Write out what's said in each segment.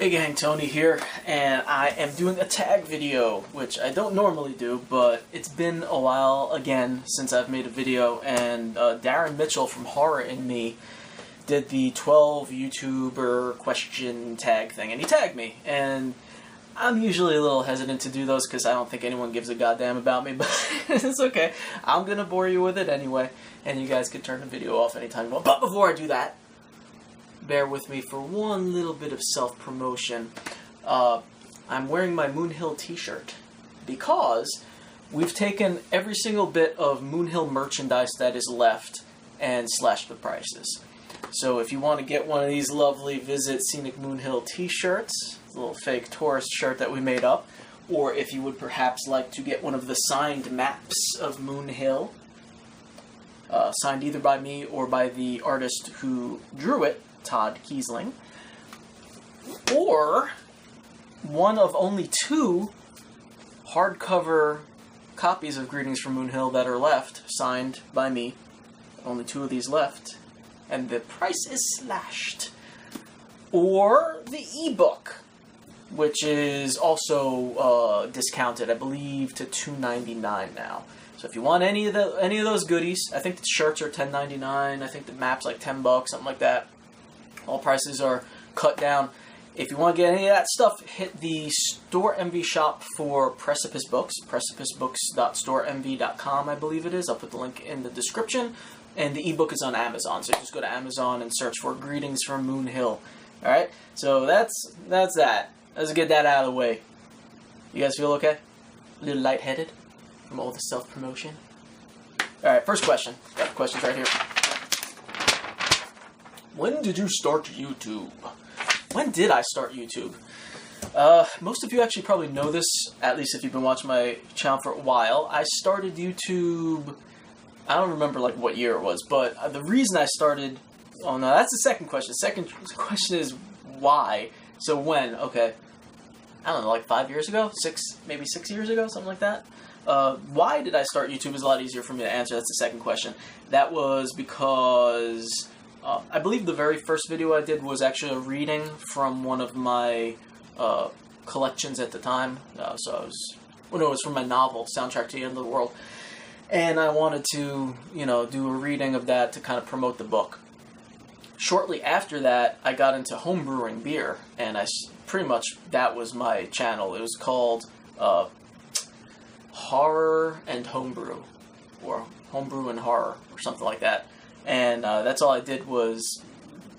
Hey gang, Tony here, and I am doing a tag video, which I don't normally do, but it's been a while again since I've made a video, and Darren Mitchell from Horror in Me did the 12 YouTuber question tag thing, and he tagged me, and I'm usually a little hesitant to do those because I don't think anyone gives a goddamn about me, but it's okay. I'm gonna bore you with it anyway, and you guys can turn the video off anytime you want. But before I do that, bear with me for one little bit of self-promotion. I'm wearing my Moonhill t-shirt because we've taken every single bit of Moonhill merchandise that is left and slashed the prices. So if you want to get one of these lovely Visit Scenic Moonhill t-shirts, a little fake tourist shirt that we made up, or if you would perhaps like to get one of the signed maps of Moonhill, signed either by me or by the artist who drew it, Todd Kiesling, or one of only 2 hardcover copies of Greetings from Moonhill that are left, signed by me. Only 2 of these left, and the price is slashed. Or the ebook, which is also discounted, I believe, to $2.99 now. So if you want any of those goodies, I think the shirts are $10.99. I think the map's like $10, something like that. All prices are cut down. If you want to get any of that stuff, hit the Store MV shop for Precipice Books, precipicebooks.storemv.com, I believe it is. I'll put the link in the description. And the ebook is on Amazon, so just go to Amazon and search for Greetings from Moonhill. Alright, so that's that. Let's get that out of the way. You guys feel okay? A little lightheaded from all the self-promotion? Alright, first question. Got the questions right here. When did you start YouTube? When did I start YouTube? Most of you actually probably know this, at least if you've been watching my channel for a while. I started YouTube, I don't remember like what year it was, but the reason I started, oh no, that's the second question. The second question is why? So when? Okay. I don't know, like 5 years ago? Maybe 6 years ago? Something like that? Why did I start YouTube is a lot easier for me to answer. That's the second question. That was because I believe the very first video I did was actually a reading from one of my collections at the time. It was from my novel, Soundtrack to the End of the World. And I wanted to, do a reading of that to kind of promote the book. Shortly after that, I got into homebrewing beer, and pretty much that was my channel. It was called Horror and Homebrew, or Homebrew and Horror, or something like that. And that's all I did was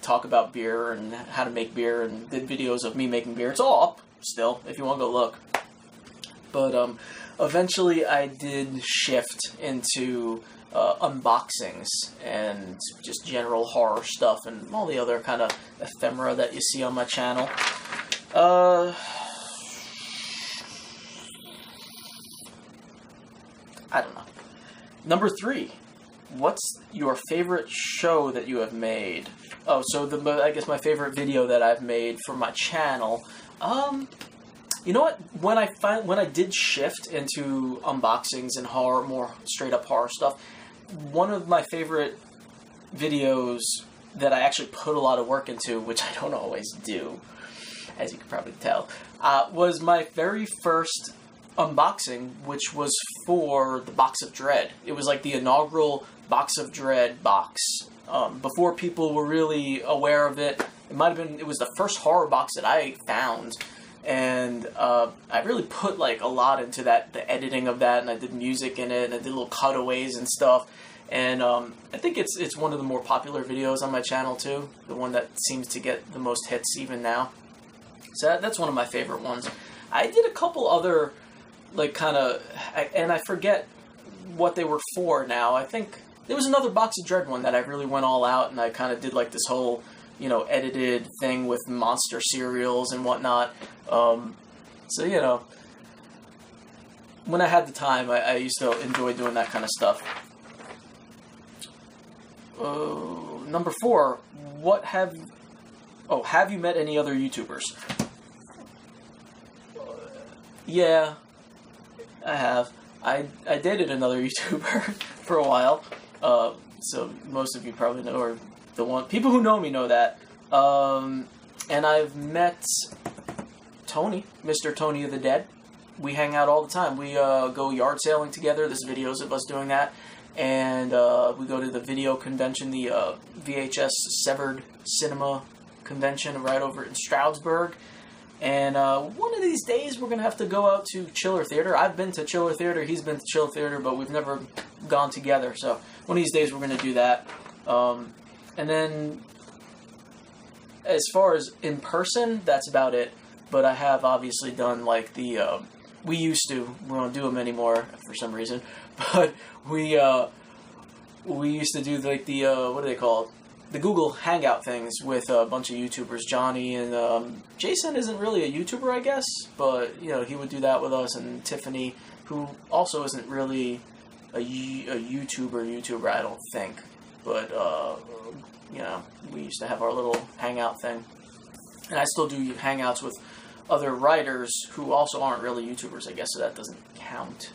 talk about beer and how to make beer, and did videos of me making beer. It's all up still, if you want to go look. But eventually I did shift into unboxings and just general horror stuff and all the other kind of ephemera that you see on my channel. I don't know. Number 3. What's your favorite show that you have made? Oh, so I guess my favorite video that I've made for my channel. You know what? When I did shift into unboxings and horror, more straight up horror stuff, one of my favorite videos that I actually put a lot of work into, which I don't always do, as you can probably tell, was my very first unboxing, which was for the Box of Dread. It was like the inaugural Box of Dread box. Before people were really aware of it, it was the first horror box that I found, and I really put like a lot into that, the editing of that, and I did music in it, and I did little cutaways and stuff. And I think it's one of the more popular videos on my channel too, the one that seems to get the most hits even now. So that's one of my favorite ones. I did a couple other and I forget what they were for now. I think there was another Box of Dread one that I really went all out, and I kind of did like this whole, edited thing with monster cereals and whatnot. So, when I had the time, I used to enjoy doing that kind of stuff. Number 4, have you met any other YouTubers? Yeah, I have. I dated another YouTuber for a while, so most of you probably know, or people who know me know that. And I've met Tony, Mr. Tony of the Dead. We hang out all the time. We go yard sailing together. There's videos of us doing that. And we go to the video convention, the VHS Severed Cinema Convention right over in Stroudsburg. And one of these days we're going to have to go out to Chiller Theater. I've been to Chiller Theater, he's been to Chiller Theater, but we've never gone together. So one of these days we're going to do that. And then as far as in person, that's about it. But I have obviously done like the... we used to. We don't do them anymore for some reason. But we used to do like the... what do they call it? The Google Hangout things with a bunch of YouTubers. Johnny and Jason isn't really a YouTuber, I guess, but you know he would do that with us. And Tiffany, who also isn't really a YouTuber, I don't think. But you know, we used to have our little hangout thing, and I still do hangouts with other writers who also aren't really YouTubers, I guess, so that doesn't count.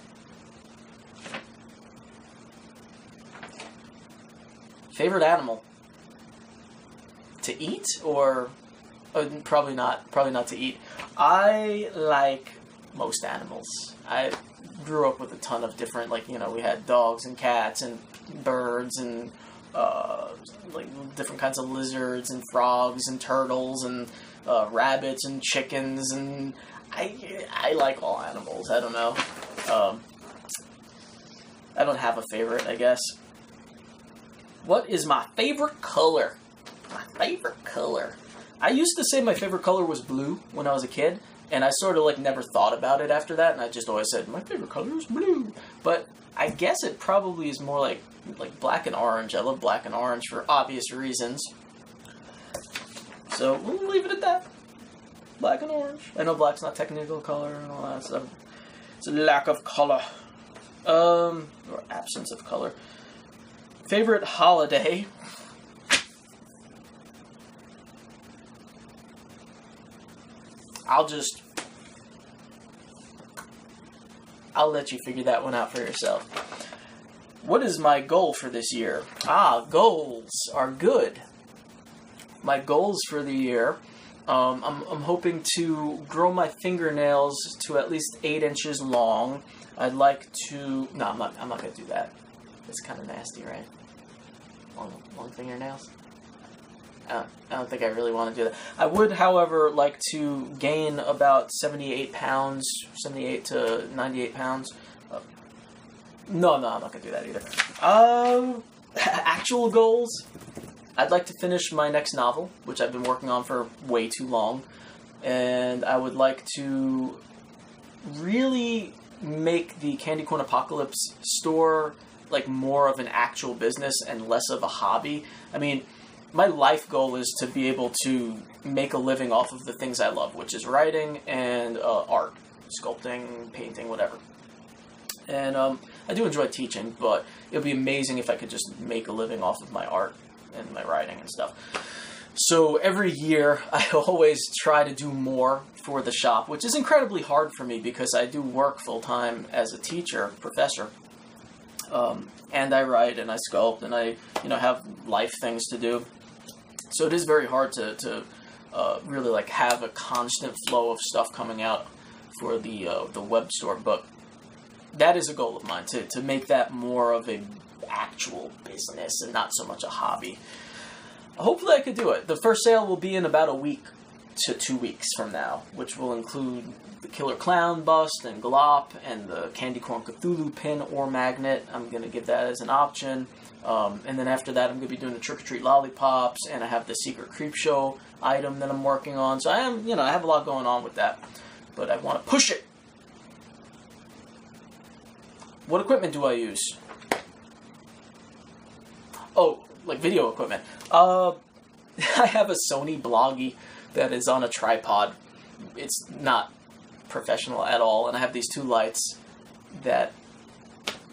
Favorite animal? To eat or probably not to eat. I like most animals. I grew up with a ton of different, like, you know, we had dogs and cats and birds and like different kinds of lizards and frogs and turtles and rabbits and chickens, and I like all animals. I don't know. I don't have a favorite, I guess. What is my favorite color? My favorite color. I used to say my favorite color was blue when I was a kid, and I sort of like never thought about it after that, and I just always said my favorite color is blue. But I guess it probably is more like black and orange. I love black and orange for obvious reasons. So we'll leave it at that. Black and orange. I know black's not technical color and all that stuff. It's a lack of color. Or absence of color. Favorite holiday? I'll let you figure that one out for yourself. What is my goal for this year? Goals are good. My goals for the year, I'm hoping to grow my fingernails to at least 8 inches long. I'd like to... No, I'm not going to do that. It's kind of nasty, right? Long fingernails? I don't think I really want to do that. I would, however, like to gain about 78 to 98 pounds. No, I'm not going to do that either. Actual goals? I'd like to finish my next novel, which I've been working on for way too long. And I would like to really make the Candy Corn Apocalypse store like more of an actual business and less of a hobby. I mean, my life goal is to be able to make a living off of the things I love, which is writing and art, sculpting, painting, whatever. And I do enjoy teaching, but it would be amazing if I could just make a living off of my art and my writing and stuff. So every year, I always try to do more for the shop, which is incredibly hard for me because I do work full-time as a teacher, professor. And I write and I sculpt and I, have life things to do. So it is very hard to really like have a constant flow of stuff coming out for the web store. But that is a goal of mine, to make that more of a actual business and not so much a hobby. Hopefully I could do it. The first sale will be in about a week to 2 weeks from now, which will include the Killer Clown bust and Glop and the Candy Corn Cthulhu pin or magnet. I'm going to give that as an option. And then after that, I'm going to be doing the Trick or Treat lollipops, and I have the Secret Creep Show item that I'm working on. So I have a lot going on with that, but I want to push it. What equipment do I use? Oh, like video equipment. I have a Sony Bloggie that is on a tripod. It's not professional at all, and I have these 2 lights that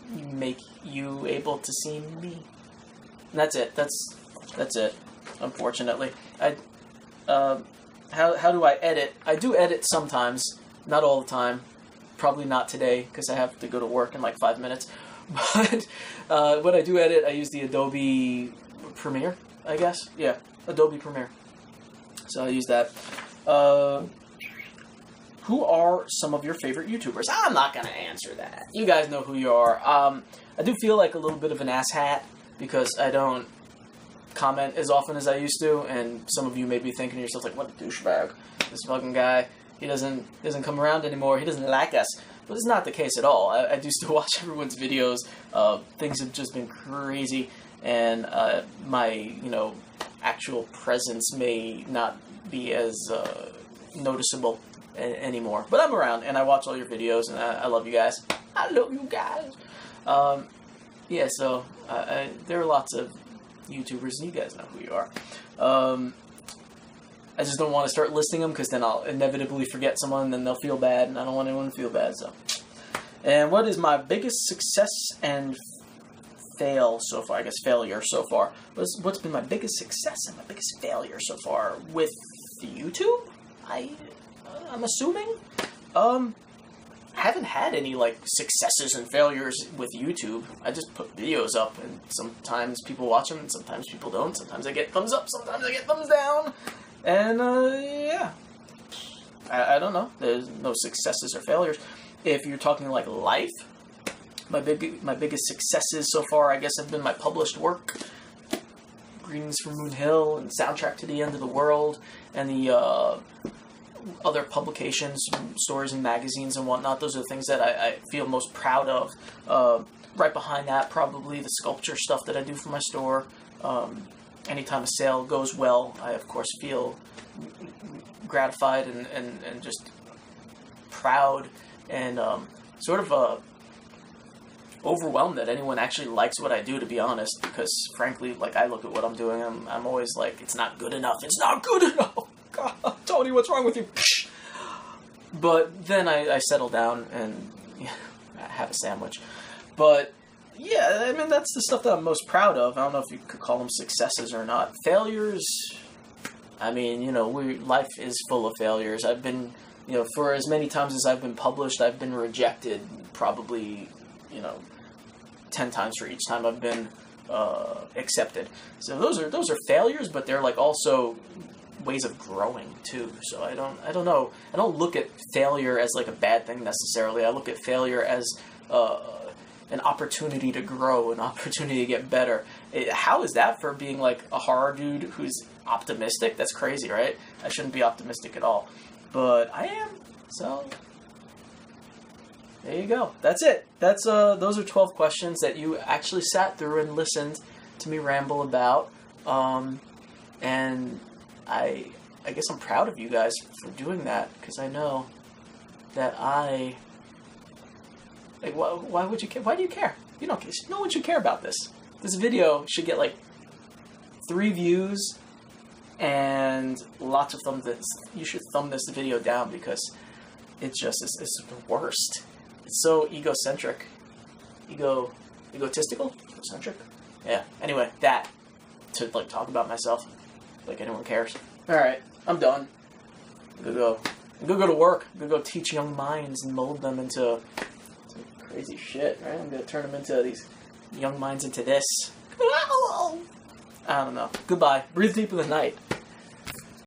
make you able to see me. And that's it. That's it. Unfortunately, how do I edit? I do edit sometimes, not all the time. Probably not today because I have to go to work in like 5 minutes. But when I do edit, I use the Adobe Premiere, I guess. Yeah, Adobe Premiere. So I use that. who are some of your favorite YouTubers? I'm not going to answer that. You guys know who you are. I do feel like a little bit of an asshat because I don't comment as often as I used to, and some of you may be thinking to yourself, like, what a douchebag. This fucking guy, he doesn't come around anymore. He doesn't like us. But it's not the case at all. I do still watch everyone's videos. Things have just been crazy, and my, actual presence may not be as noticeable anymore. But I'm around, and I watch all your videos, and I love you guys. I love you guys. Yeah, so there are lots of YouTubers, and you guys know who you are. I just don't want to start listing them, because then I'll inevitably forget someone, and then they'll feel bad, and I don't want anyone to feel bad, so. And what is my biggest success and fail so far? I guess failure so far. What's been my biggest success and my biggest failure so far with YouTube? I'm assuming. I haven't had any successes and failures with YouTube. I just put videos up, and sometimes people watch them, and sometimes people don't. Sometimes I get thumbs up, sometimes I get thumbs down, and yeah, I don't know. There's no successes or failures. If you're talking life, my biggest successes so far, I guess, have been my published work, Greetings from Moon Hill and Soundtrack to the End of the World, and the other publications, stories and magazines and whatnot. Those are the things that I feel most proud of. Right behind that, probably the sculpture stuff that I do for my store. Anytime a sale goes well, I of course feel gratified and just proud and sort of overwhelmed that anyone actually likes what I do, to be honest, because frankly, I look at what I'm doing, I'm always like, it's not good enough, it's not good enough. God, Tony, what's wrong with you? But then I settle down and have a sandwich. But yeah, I mean, that's the stuff that I'm most proud of. I don't know if you could call them successes or not. Failures, I mean, life is full of failures. I've been, for as many times as I've been published, I've been rejected probably, 10 times for each time I've been accepted. So those are failures, but they're also ways of growing too. So I don't know. I don't look at failure as a bad thing necessarily. I look at failure as an opportunity to grow, an opportunity to get better. How is that for being a horror dude who's optimistic? That's crazy, right? I shouldn't be optimistic at all, but I am. So there you go. That's it. That's those are 12 questions that you actually sat through and listened to me ramble about. And I guess I'm proud of you guys for doing that, because I know that why would you care? Why do you care? You don't care. No one should care about this. This video should get 3 views and lots of thumbs. You should thumb this video down, because it's the worst. It's so egocentric. Egotistical? Egocentric? Yeah. Anyway, that. To, talk about myself. Anyone cares. Alright, I'm done. I'm gonna go to work. I'm gonna go teach young minds and mold them into crazy shit, right? I'm gonna turn them into these young minds into this. I don't know. Goodbye. Breathe deep in the night.